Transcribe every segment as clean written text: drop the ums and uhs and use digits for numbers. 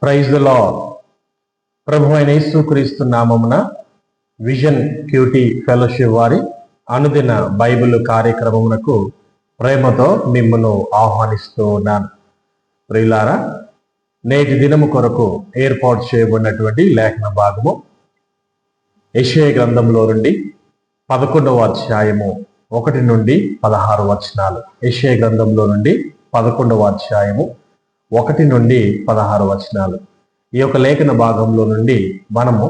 Praise the lord. ప్రభు అయిన యేసుక్రీస్తు నామమున విజన్ క్యూటీ ఫెలోషిప్ వారి అనుదిన బైబిల్ కార్యక్రమమునకు ప్రేమతో మిమ్మల్ని ఆహ్వానిస్తూ ఉన్నాను. ప్రియులారా, నేటి దినము కొరకు ఏర్పాటు చేయబడినటువంటి లేఖన భాగము యెషయా గ్రంథంలో నుండి 11వ అధ్యాయము 1 నుండి 16 వచనాలు. యెషయా గ్రంథంలో నుండి 11వ అధ్యాయము 1 నుండి 16 వచనాలు. ఈ యొక్క లేఖన భాగంలో నుండి మనము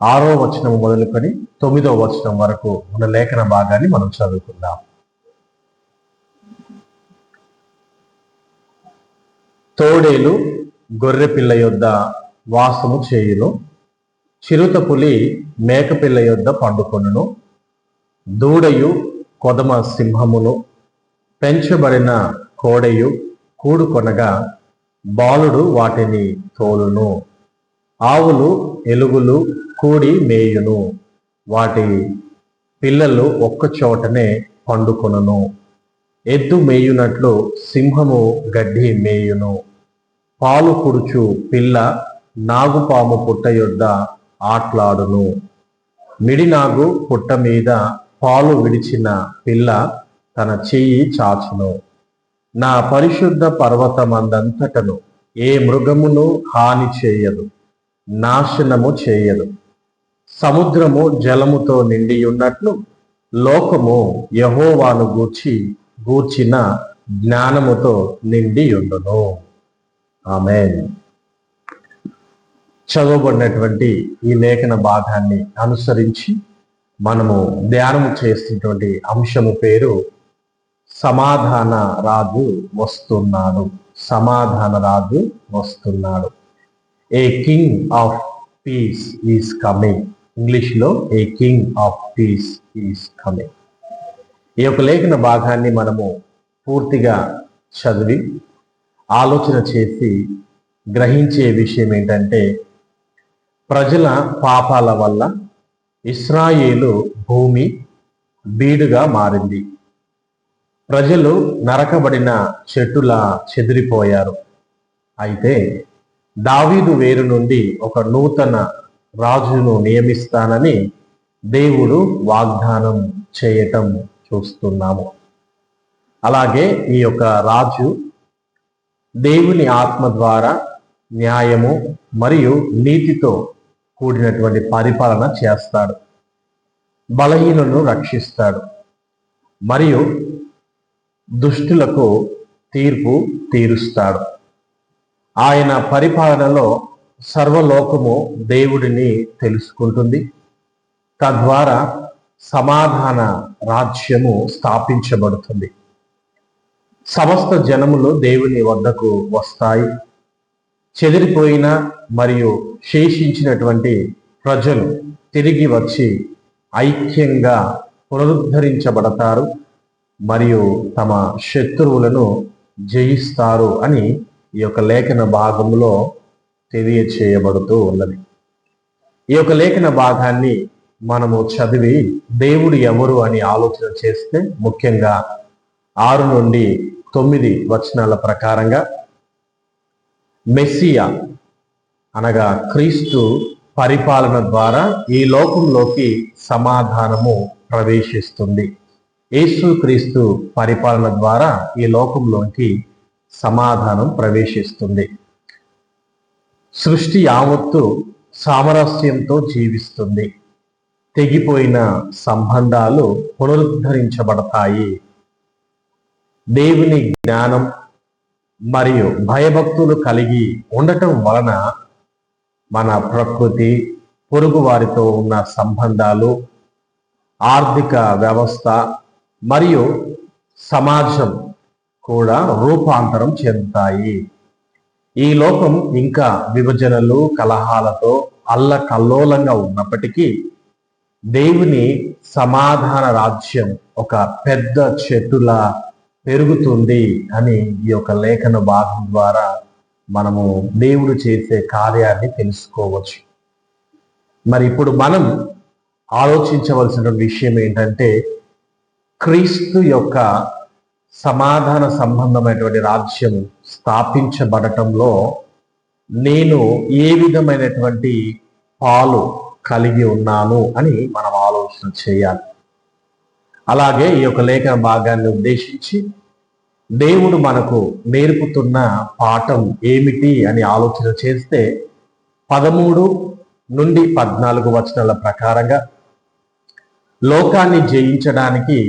6వ వచనం మొదలుకొని 9వ వచనం వరకు ఉన్న లేఖన భాగాన్ని మనం చదువుకుందాం. తోడేలు గొర్రె పిల్ల యొద్ద వాసము చేయును, చిరుత పులి మేకపిల్ల యొద్ద పండుకొనును, దూడయు కొదమ సింహమును పెంచబడిన కోడెయు కూడుకొనగా బాలుడు వాటిని తోలును. ఆవులు ఎలుగులు కూడి మేయును, వాటి పిల్లలు ఒక్క చోటనే పండుకొనును. ఎద్దు మేయునట్లు సింహము గడ్డి మేయును. పాలు కుడుచు పిల్ల నాగుపాము పుట్ట యొద్ద ఆట్లాడును. మిడినాగు పుట్ట మీద పాలు విడిచిన పిల్ల తన చెయ్యి చాచును. నా పరిశుద్ధ పర్వతమందంతటను ఏ మృగమును హాని చేయదు, నాశనము చేయదు. సముద్రము జలముతో నిండి ఉన్నట్లు లోకము యెహోవాను గూర్చిన జ్ఞానముతో నిండి ఉండును. ఆమేన్. చదవబడినటువంటి ఈ లేఖన భాగాన్ని అనుసరించి మనము ధ్యానము చేస్తున్నటువంటి అంశము పేరు సమాధాన రాజు వస్తున్నాడు. సమాధాన రాజు వస్తున్నాడు. A king of peace is coming. ఇంగ్లీష్లో a king of peace is coming. ఈ యొక్క లేఖన భాగాన్ని మనము పూర్తిగా చదివి ఆలోచన చేసి గ్రహించే విషయం ఏంటంటే, ప్రజల పాపాల వల్ల ఇశ్రాయేలు భూమి బీడుగా మారింది. ప్రజలు నరకబడిన చెట్టులా చెదిరిపోయారు. అయితే దావీదు వేరు నుండి ఒక నూతన రాజును నియమిస్తానని దేవుడు వాగ్దానం చేయటం చూస్తున్నాము. అలాగే ఈ యొక్క రాజు దేవుని ఆత్మ ద్వారా న్యాయము మరియు నీతితో కూడినటువంటి పరిపాలన చేస్తాడు. బలహీనులను రక్షిస్తాడు మరియు దుష్టులకు తీర్పు తీరుస్తాడు. ఆయన పరిపాలనలో సర్వలోకము దేవుడిని తెలుసుకుంటుంది. తద్వారా సమాధాన రాజ్యము స్థాపించబడుతుంది. సమస్త జనములు దేవుని వద్దకు వస్తాయి. చెదిరిపోయిన మరియు శేషించినటువంటి ప్రజలు తిరిగి వచ్చి ఐక్యంగా పునరుద్ధరించబడతారు మరియు తమ శత్రువులను జయిస్తారు అని ఈ యొక్క లేఖన భాగంలో తెలియచేయబడుతూ ఉన్నది. ఈ యొక్క లేఖన భాగాన్ని మనము చదివి దేవుడు ఎవరు అని ఆలోచన చేస్తే ముఖ్యంగా 6 నుండి 9 వచనాల ప్రకారంగా మెస్సియా అనగా క్రీస్తు పరిపాలన ద్వారా ఈ లోకంలోకి సమాధానము ప్రవేశిస్తుంది. యేసు క్రీస్తు పరిపాలన ద్వారా ఈ లోకంలోకి సమాధానం ప్రవేశిస్తుంది. సృష్టి యావత్తు సామరస్యంతో జీవిస్తుంది. తెగిపోయిన సంబంధాలు పునరుద్ధరించబడతాయి. దేవుని జ్ఞానం మరియు భయభక్తులు కలిగి ఉండటం వలన మన ప్రకృతి, పొరుగు వారితో ఉన్న సంబంధాలు, ఆర్థిక వ్యవస్థ మరియు సమాజం కూడా రూపాంతరం చెందుతాయి. ఈ లోకం ఇంకా విభజనలు, కలహాలతో అల్లకల్లోలంగా ఉన్నప్పటికీ దేవుని సమాధాన రాజ్యం ఒక పెద్ద చెట్టులా పెరుగుతుంది అని ఈ యొక్క లేఖన భాగం ద్వారా మనము దేవుడు చేసే కార్యాన్ని తెలుసుకోవచ్చు. మరి ఇప్పుడు మనం ఆలోచించవలసిన విషయం ఏంటంటే, క్రీస్తు యొక్క సమాధాన సంబంధమైనటువంటి రాజ్యం స్థాపించబడటంలో నేను ఏ విధమైనటువంటి పాలు కలిగి ఉన్నాను అని మనం ఆలోచన చేయాలి. అలాగే ఈ యొక్క లేఖన భాగాన్ని ఉద్దేశించి దేవుడు మనకు నేర్పుతున్న పాఠం ఏమిటి అని ఆలోచన చేస్తే 13 నుండి 14 వచనాల ప్రకారంగా లోకాన్ని జయించడానికి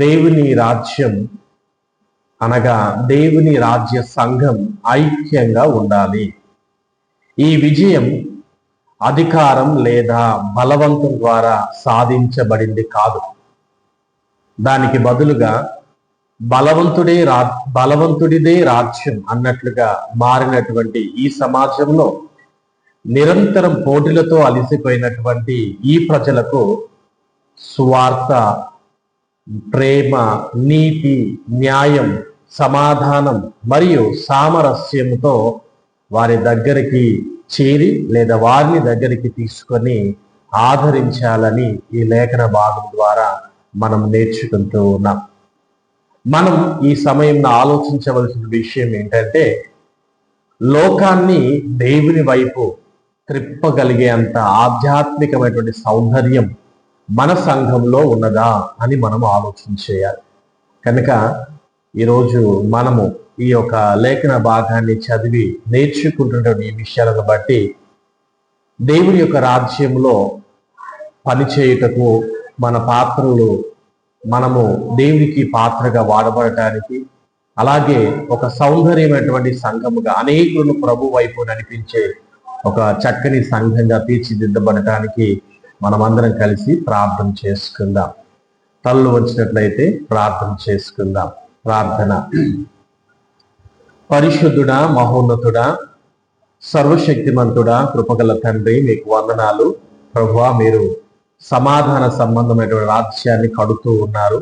దేవుని రాజ్యం అనగా దేవుని రాజ్య సంఘం ఐక్యంగా ఉండాలి. ఈ విజయం అధికారం లేదా బలవంతం ద్వారా సాధించబడింది కాదు. దానికి బదులుగా బలవంతుడిదే రాజ్యం అన్నట్లుగా మారినటువంటి ఈ సమాజంలో నిరంతరం పోటీలతో అలిసిపోయినటువంటి ఈ ప్రజలకు సువార్త, ప్రేమ, నీతి, న్యాయం, సమాధానం మరియు సామరస్యంతో వారి దగ్గరికి చేరి లేదా వారిని దగ్గరికి తీసుకొని ఆదరించాలని ఈ లేఖన భాగం ద్వారా మనం నేర్చుకుంటూ ఉన్నాం. మనం ఈ సమయంలో ఆలోచించవలసిన విషయం ఏంటంటే, లోకాన్ని దేవుని వైపు త్రిప్పగలిగే అంత ఆధ్యాత్మికమైనటువంటి సౌందర్యం మన సంఘంలో ఉన్నదా అని మనం ఆలోచన చేయాలి. కనుక ఈరోజు మనము ఈ యొక్క లేఖన భాగాన్ని చదివి నేర్చుకుంటున్న ఈ విషయాలను బట్టి దేవుని యొక్క రాజ్యంలో పనిచేయుటకు మన పాత్రలు మనము దేవునికి పాత్రగా వాడబడటానికి, అలాగే ఒక సౌందర్యమైనటువంటి సంఘముగా అనేకులను ప్రభు వైపు నడిపించే ఒక చక్కని సంఘంగా తీర్చిదిద్దబడటానికి మనమందరం కలిసి ప్రార్థన చేసుకుందాం. తలలు వచ్చినట్లయితే ప్రార్థన చేసుకుందాం. ప్రార్థన. పరిశుద్ధుడా, మహోన్నతుడా, సర్వశక్తిమంతుడా, కృపగల తండ్రి, మీకు వందనాలు. ప్రభువా, మీరు సమాధాన సంబంధమైనటువంటి రాజ్యాన్ని కడుతూ ఉన్నారు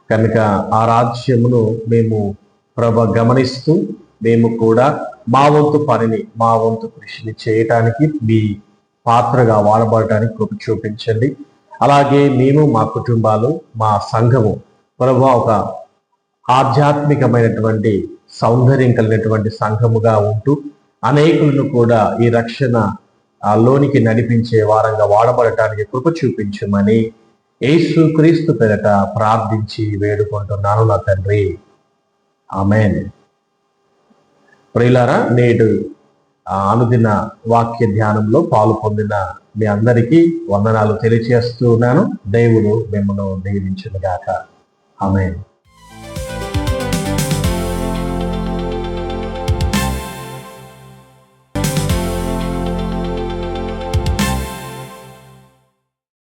కనుక ఆ రాజ్యమును మేము గమనిస్తూ మేము కూడా మా వంతు పనిని, మా వంతు కృషిని చేయటానికి మీ పాత్రగా వాడబడటానికి కృప చూపించండి. అలాగే మేము, మా కుటుంబాలు, మా సంఘము ప్రభువా ఒక ఆధ్యాత్మికమైనటువంటి సౌందర్యం కలిగినటువంటి సంఘముగా ఉంటూ అనేకులను కూడా ఈ రక్షణ లోనికి నడిపించే వారంగా వాడబడటానికి కృప చూపించమని యేసు క్రీస్తు పేరట ప్రార్థించి వేడుకుంటున్నాను నా తండ్రి. ఆమేన్. ప్రియులారా, నేడు అనుదిన వాక్య ధ్యానంలో పాలు పొందిన మీ అందరికీ వందనాలు తెలియజేస్తూ ఉన్నాను. దేవుడు మిమ్మల్ని దీవించును గాక. ఆమేన్.